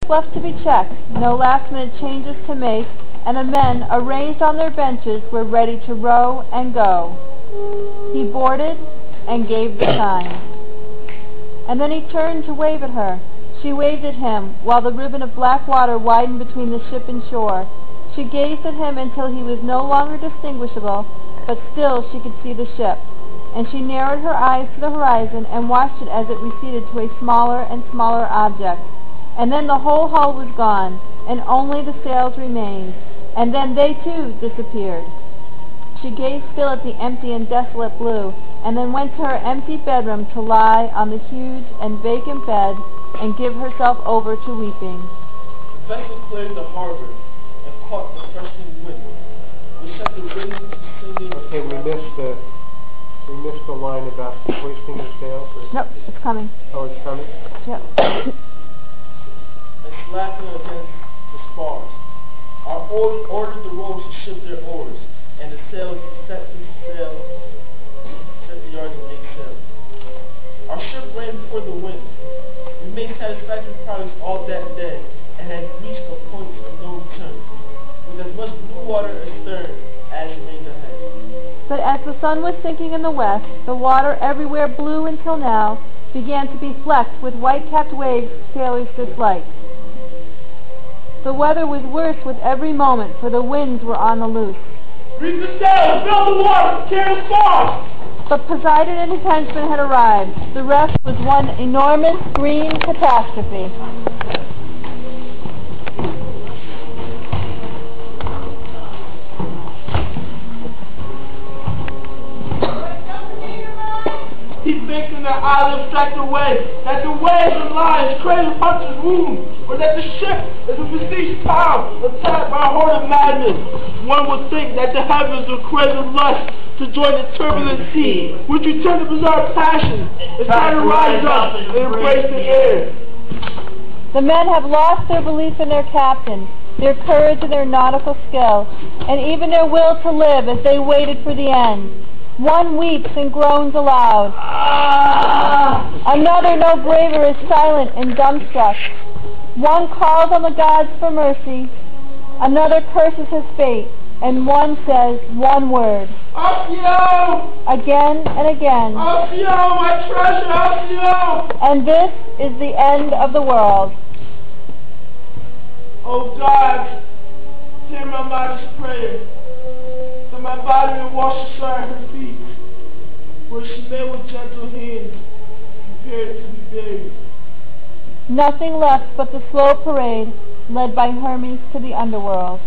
left to be checked, no last-minute changes to make, and the men, arranged on their benches, were ready to row and go. He boarded and gave the sign. And then he turned to wave at her. She waved at him, while the ribbon of black water widened between the ship and shore. She gazed at him until he was no longer distinguishable, but still she could see the ship. And she narrowed her eyes to the horizon and watched it as it receded to a smaller and smaller object. And then the whole hull was gone, and only the sails remained, and then they too disappeared. She gazed still at the empty and desolate blue, and then went to her empty bedroom to lie on the huge and vacant bed and give herself over to weeping. The vessel cleared the harbor and caught the freshening wind, which set the wind singing. Okay, we missed the line about hoisting the sails. Nope, it's coming. Oh, it's coming? Yep. And slapping against the spars. Our ordered the rowers to shift their oars, and the sails set the yards and make sail. Our ship ran before the wind. We made satisfactory progress all that day, and had reached a point of no return, with as much blue water astern as remained ahead. But as the sun was sinking in the west, the water everywhere blue until now began to be flecked with white-capped waves sailors disliked. The weather was worse with every moment, for the winds were on the loose. Reef the sails, fill the water, carry the spars! But Poseidon and his henchmen had arrived. The rest was one enormous green catastrophe. He thinks in their eyes abstract away that the waves and lions crazy punches wound, or that the ship is a besieged town attacked by a horde of madmen. One would think that the heavens were crazy lust to join the turbulent sea, which return to bizarre passion. It's time to rise up and embrace the air. The men have lost their belief in their captain, their courage and their nautical skill, and even their will to live as they waited for the end. One weeps and groans aloud. Another, no braver, is silent and dumbstruck. One calls on the gods for mercy. Another curses his fate. And one says one word. Alcyone! Again and again. Alcyone, my treasure, Alcyone! And this is the end of the world. Oh God, hear my modest prayer, that my body will wash aside her feet, where she may with gentle hand prepare to be buried. Nothing left but the slow parade led by Hermes to the underworld.